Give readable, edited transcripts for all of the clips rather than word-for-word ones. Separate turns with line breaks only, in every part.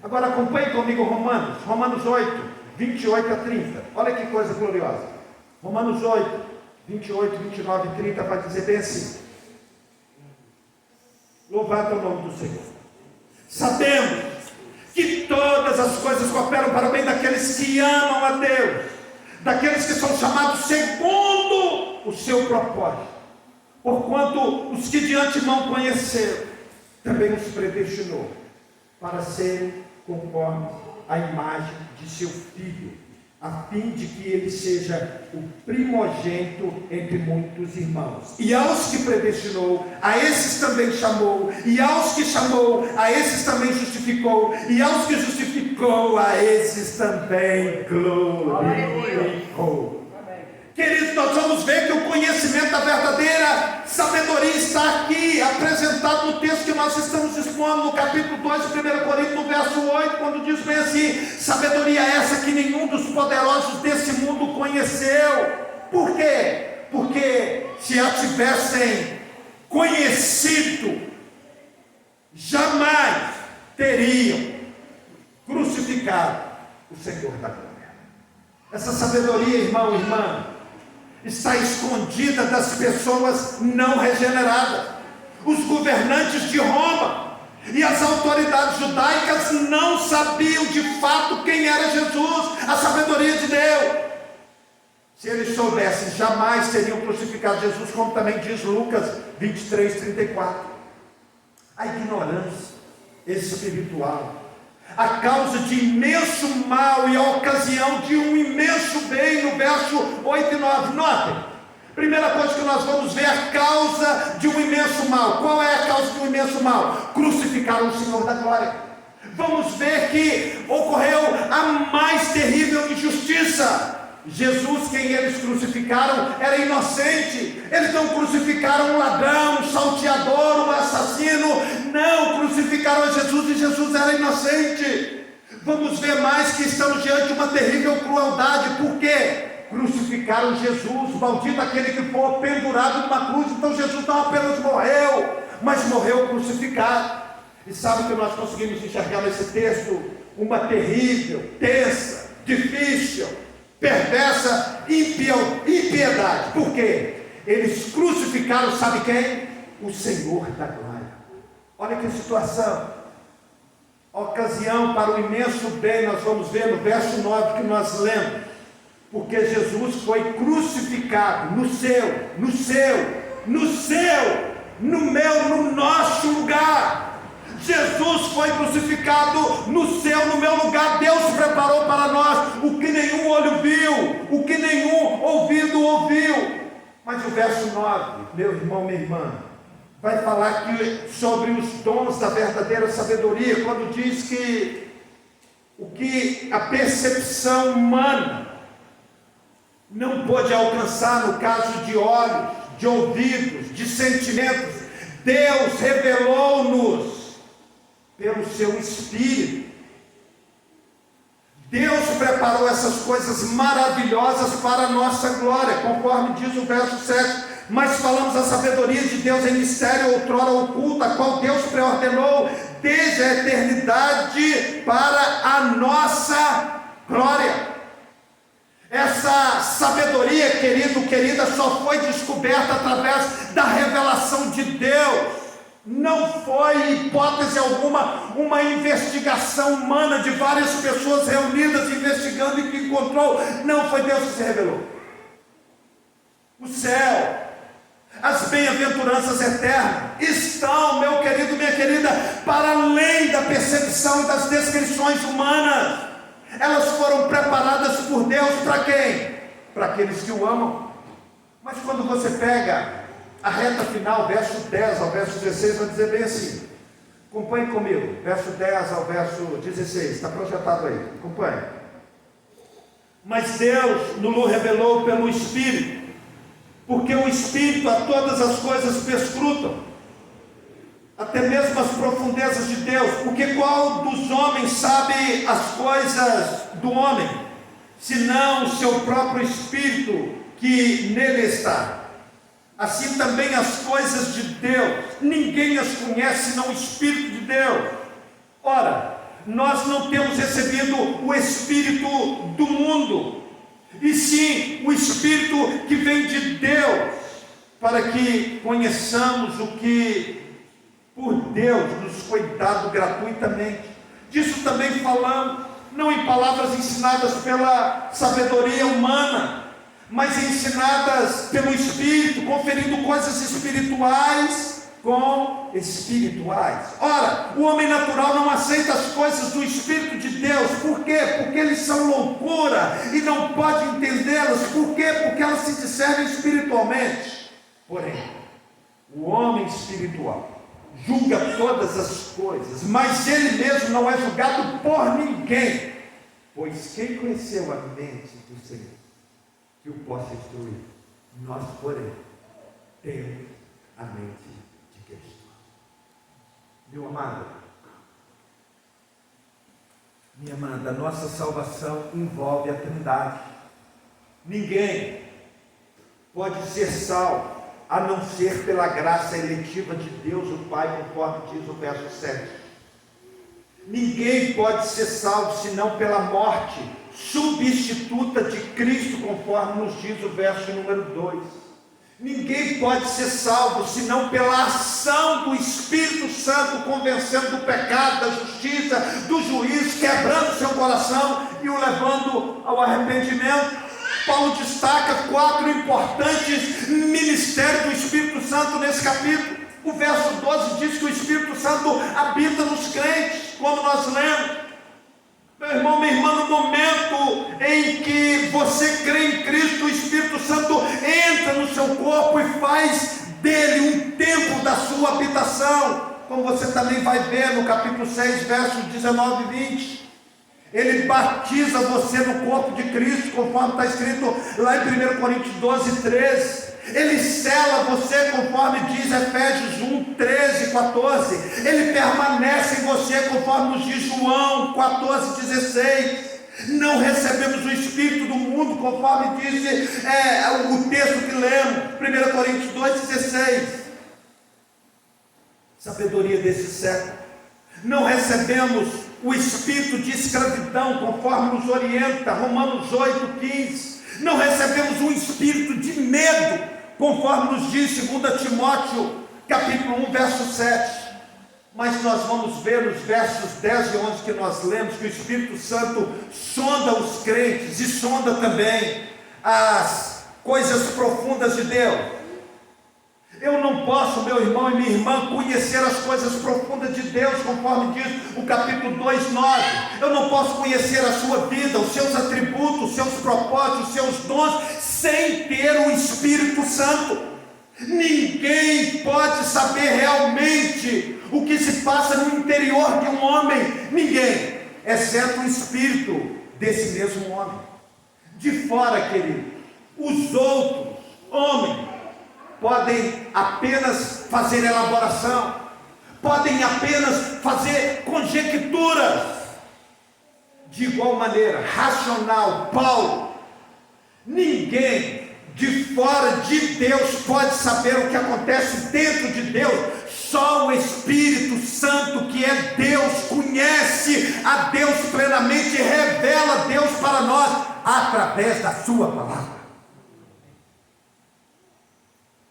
Agora acompanhe comigo Romanos 8, 28 a 30. Olha que coisa gloriosa. Romanos 8, 28, 29 e 30 vai dizer bem assim: louvado é o nome do Senhor. Sabemos que todas as coisas cooperam para o bem daqueles que amam a Deus, daqueles que são chamados segundo o seu propósito. Porquanto os que de antemão conheceu, também os predestinou para serem conforme a imagem de seu Filho, a fim de que ele seja o primogênito entre muitos irmãos. E aos que predestinou, a esses também chamou, e aos que chamou, a esses também justificou, e aos que justificou, a esses também glorificou. Queridos, nós vamos ver que o conhecimento da verdadeira sabedoria está aqui, apresentado no texto que nós estamos expondo, no capítulo 2 de 1 Coríntios, no verso 8, quando diz bem assim: sabedoria essa que nenhum dos poderosos desse mundo conheceu. Por quê? Porque se a tivessem conhecido, jamais teriam crucificado o Senhor da glória. Essa sabedoria, irmão e irmã, está escondida das pessoas não regeneradas. Os governantes de Roma e as autoridades judaicas não sabiam de fato quem era Jesus, a sabedoria de Deus. Se eles soubessem, jamais teriam crucificado Jesus, como também diz Lucas 23, 34. A ignorância espiritual, a causa de imenso mal e a ocasião de um imenso bem, no verso 8 e 9. Notem, primeira coisa que nós vamos ver, a causa de um imenso mal. Qual é a causa de um imenso mal? Crucificaram o Senhor da glória. Vamos ver que ocorreu a mais terrível injustiça. Jesus, quem eles crucificaram, era inocente. Eles não crucificaram um ladrão, um salteador, um assassino. Não, crucificaram Jesus, e Jesus era inocente. Vamos ver mais que estamos diante de uma terrível crueldade. Por quê? Crucificaram Jesus, maldito aquele que for pendurado numa cruz. Então Jesus não apenas morreu, mas morreu crucificado. E sabe o que nós conseguimos enxergar nesse texto? Uma terrível, tensa, difícil, perversa impiedade. Por quê? Eles crucificaram, sabe quem? O Senhor da glória. Olha que situação. Ocasião para o imenso bem, nós vamos ver no verso 9 que nós lemos. Porque Jesus foi crucificado no nosso lugar. Jesus foi crucificado no meu lugar. Deus preparou para nós o que nenhum olho viu, o que nenhum ouvido ouviu. Mas o verso 9, meu irmão, minha irmã, vai falar aqui sobre os dons da verdadeira sabedoria, quando diz que o que a percepção humana não pôde alcançar, no caso de olhos, de ouvidos, de sentimentos, Deus revelou-nos pelo seu Espírito. Deus preparou essas coisas maravilhosas para a nossa glória, conforme diz o verso 7. Mas falamos a sabedoria de Deus em mistério, outrora oculta, a qual Deus preordenou desde a eternidade para a nossa glória. Essa sabedoria, querido, querida, só foi descoberta através da revelação de Deus. Não foi, hipótese alguma, uma investigação humana de várias pessoas reunidas investigando e que encontrou. Não, foi Deus que se revelou. O céu, as bem-aventuranças eternas estão, meu querido, minha querida, para além da percepção e das descrições humanas. Elas foram preparadas por Deus para quem? Para aqueles que o amam. Mas quando você pega a reta final, verso 10 ao verso 16, vai dizer bem assim. Acompanhe comigo, verso 10 ao verso 16, está projetado aí, acompanhe. Mas Deus nos revelou pelo Espírito, porque o Espírito a todas as coisas perscrutam, até mesmo as profundezas de Deus. Porque qual dos homens sabe as coisas do homem, senão o seu próprio Espírito que nele está? Assim também as coisas de Deus, ninguém as conhece senão o Espírito de Deus. Ora, nós não temos recebido o Espírito do mundo, e sim o Espírito que vem de Deus, para que conheçamos o que por Deus nos foi dado gratuitamente. Disso também falamos, não em palavras ensinadas pela sabedoria humana, mas ensinadas pelo Espírito, conferindo coisas espirituais com espirituais. Ora, o homem natural não aceita as coisas do Espírito de Deus. Por quê? Porque eles são loucura e não pode entendê-las. Por quê? Porque elas se discernem espiritualmente. Porém, o homem espiritual julga todas as coisas, mas ele mesmo não é julgado por ninguém, pois quem conheceu a mente do Senhor que o possa instruir? Nós, porém, temos a mente de Cristo. Meu amado, minha amada, a nossa salvação envolve a Trindade. Ninguém pode ser salvo a não ser pela graça eletiva de Deus o Pai, conforme diz o verso 7. Ninguém pode ser salvo senão pela morte substituta de Cristo, conforme nos diz o verso número 2. Ninguém pode ser salvo senão pela ação do Espírito Santo, convencendo do pecado, da justiça, do juízo, quebrando seu coração e o levando ao arrependimento. Paulo destaca 4 importantes ministérios do Espírito Santo nesse capítulo. O verso 12 diz que o Espírito Santo habita nos crentes, quando nós lemos. Meu irmão, minha irmã, no momento em que você crê em Cristo, o Espírito Santo entra no seu corpo e faz dele um templo da sua habitação, como você também vai ver no capítulo 6, versos 19 e 20. Ele batiza você no corpo de Cristo, conforme está escrito lá em 1 Coríntios 12, 13. Ele sela você, conforme diz Efésios 1, 13, 14. Ele permanece em você, conforme nos diz João 14, 16. Não recebemos o Espírito do mundo, conforme diz o texto que lemos, 1 Coríntios 2, 16. Sabedoria desse século. Não recebemos o espírito de escravidão, conforme nos orienta Romanos 8, 15. Não recebemos um espírito de medo, conforme nos diz 2 Timóteo capítulo 1, verso 7. Mas nós vamos ver nos versos 10 e 11 que nós lemos, que o Espírito Santo sonda os crentes e sonda também as coisas profundas de Deus. Eu não posso, meu irmão e minha irmã, conhecer as coisas profundas de Deus, conforme diz o capítulo 2, 9. Eu não posso conhecer a sua vida, os seus atributos, os seus propósitos, os seus dons, sem ter o Espírito Santo. Ninguém pode saber realmente o que se passa no interior de um homem. Ninguém, exceto o Espírito desse mesmo homem. De fora, querido, os outros homens podem apenas fazer elaboração, podem apenas fazer conjecturas. De igual maneira, racional, Paulo, ninguém de fora de Deus pode saber o que acontece dentro de Deus. Só o Espírito Santo, que é Deus, conhece a Deus plenamente e revela Deus para nós através da sua palavra.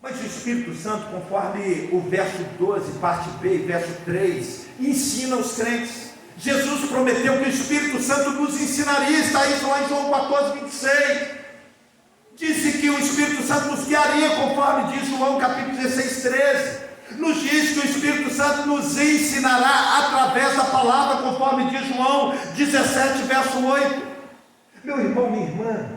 Mas o Espírito Santo, conforme o verso 12, parte B, verso 3, ensina os crentes. Jesus prometeu que o Espírito Santo nos ensinaria, está isso lá em João 14, 26. Disse que o Espírito Santo nos guiaria, conforme diz João capítulo 16, 13. Nos diz que o Espírito Santo nos ensinará através da palavra, conforme diz João 17, verso 8. Meu irmão, minha irmã,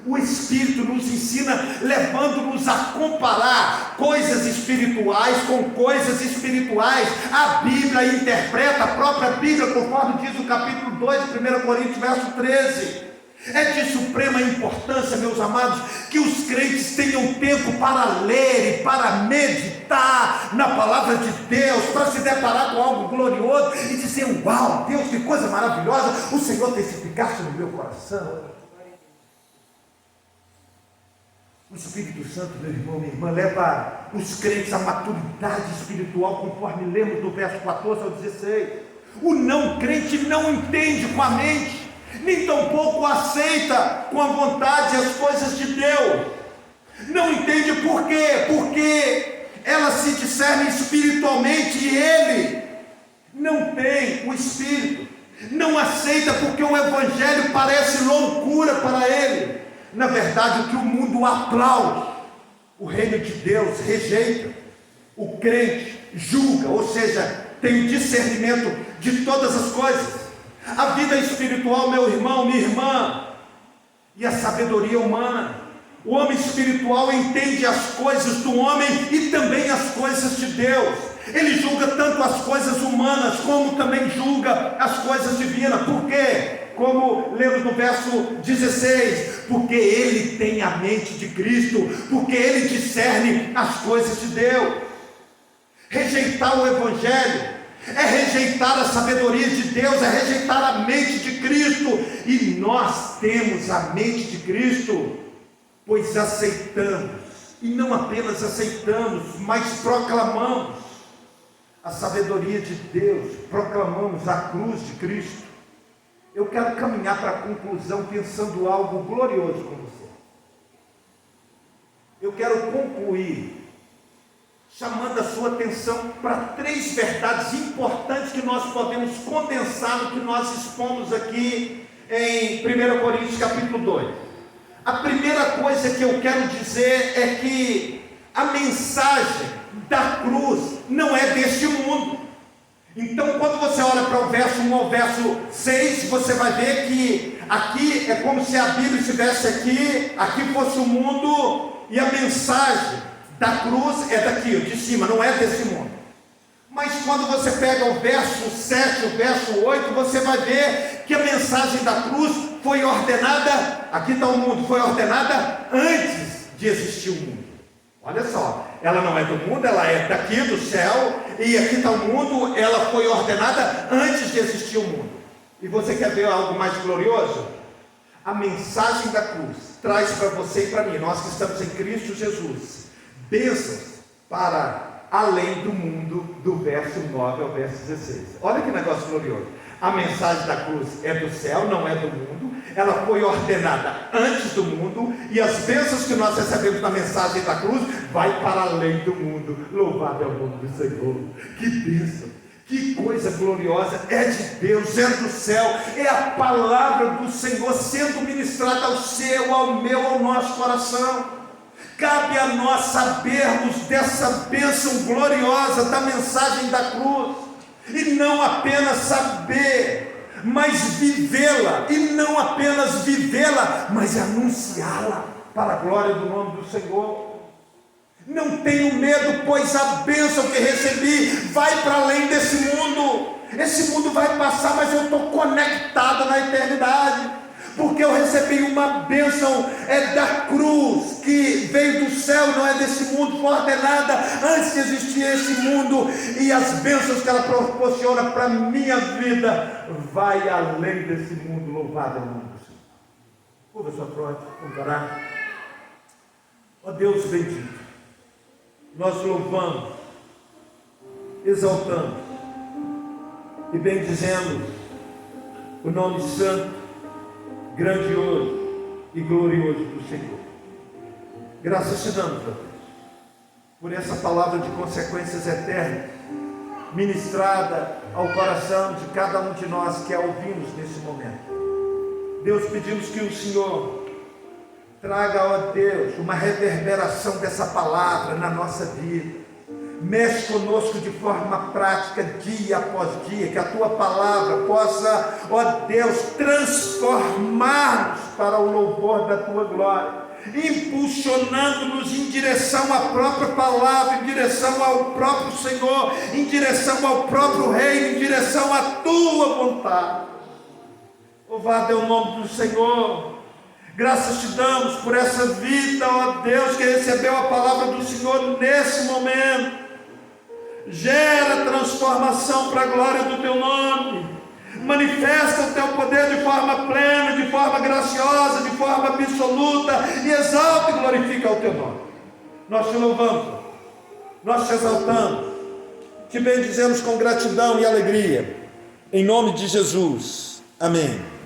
o Espírito nos ensina, levando-nos a comparar coisas espirituais com coisas espirituais. A Bíblia interpreta, a própria Bíblia, conforme diz o capítulo 2 de 1 Coríntios, verso 13. É de suprema importância, meus amados, que os crentes tenham tempo para ler e para meditar na palavra de Deus, para se deparar com algo glorioso e dizer: uau, Deus, que coisa maravilhosa, o Senhor testificaste no meu coração. O Espírito Santo, meu irmão, minha irmã, leva os crentes à maturidade espiritual, conforme lemos do verso 14 ao 16. O não crente não entende com a mente, nem tampouco aceita com a vontade as coisas de Deus. Não entende por quê? Porque elas se discernem espiritualmente e ele não tem o Espírito. Não aceita porque o Evangelho parece loucura para ele. Na verdade, o que o mundo aplaude, o reino de Deus rejeita. O crente julga, ou seja, tem o discernimento de todas as coisas. A vida espiritual, meu irmão, minha irmã, e a sabedoria humana. O homem espiritual entende as coisas do homem e também as coisas de Deus. Ele julga tanto as coisas humanas, como também julga as coisas divinas. Por quê? Como lemos no verso 16, porque ele tem a mente de Cristo, porque ele discerne as coisas de Deus. Rejeitar o Evangelho é rejeitar a sabedoria de Deus, é rejeitar a mente de Cristo. E nós temos a mente de Cristo, pois aceitamos, e não apenas aceitamos, mas proclamamos a sabedoria de Deus, proclamamos a cruz de Cristo. Eu quero caminhar para a conclusão pensando algo glorioso com você. Eu quero concluir chamando a sua atenção para 3 verdades importantes que nós podemos condensar no que nós expomos aqui em 1 Coríntios capítulo 2. A primeira coisa que eu quero dizer é que a mensagem da cruz não é deste mundo. Então, quando você olha para o verso 1 ao verso 6, você vai ver que aqui é como se a Bíblia estivesse aqui fosse o mundo, e a mensagem da cruz é daqui, de cima, não é desse mundo. Mas quando você pega o verso 7, o verso 8, você vai ver que a mensagem da cruz foi ordenada, aqui está o mundo, foi ordenada antes de existir o mundo. Olha só, ela não é do mundo, ela é daqui do céu, e aqui está o mundo, ela foi ordenada antes de existir o mundo. E você quer ver algo mais glorioso? A mensagem da cruz traz para você e para mim, nós que estamos em Cristo Jesus, bênçãos para além do mundo, do verso 9 ao verso 16. Olha que negócio glorioso. A mensagem da cruz é do céu, não é do mundo. Ela foi ordenada antes do mundo, e as bênçãos que nós recebemos na mensagem da cruz vai para além do mundo. Louvado é o nome do Senhor. Que bênção, que coisa gloriosa. É de Deus, é do céu, é a palavra do Senhor sendo ministrada ao seu, ao meu, ao nosso coração. Cabe a nós sabermos dessa bênção gloriosa da mensagem da cruz, e não apenas saber, mas vivê-la, e não apenas vivê-la, mas anunciá-la para a glória do nome do Senhor. Não tenho medo, pois a bênção que recebi vai para além desse mundo. Esse mundo vai passar, mas eu estou conectado na eternidade, porque eu recebi uma bênção da cruz, que veio do céu, não é desse mundo, foi ordenada antes de existir esse mundo, e as bênçãos que ela proporciona para a minha vida vai além desse mundo. Louvado é o nome do Senhor. Curva sua fronte, vamos orar. Ó Deus bendito, nós louvamos, exaltamos e bendizemos o nome santo, grandioso e glorioso do Senhor. Graças te damos, ó Deus, por essa palavra de consequências eternas, ministrada ao coração de cada um de nós que a ouvimos nesse momento. Deus, pedimos que o Senhor traga, ó Deus, uma reverberação dessa palavra na nossa vida. Mexe conosco de forma prática, dia após dia, que a tua palavra possa, ó Deus, transformar-nos para o louvor da tua glória, impulsionando-nos em direção à própria palavra, em direção ao próprio Senhor, em direção ao próprio reino, em direção à tua vontade. Louvado é o nome do Senhor. Graças te damos por essa vida, ó Deus, que recebeu a palavra do Senhor nesse momento. Gera transformação para a glória do teu nome. Manifesta o teu poder de forma plena, de forma graciosa, de forma absoluta, e exalta e glorifica o teu nome. Nós te louvamos, nós te exaltamos, te bendizemos com gratidão e alegria, Em nome de Jesus. Amém.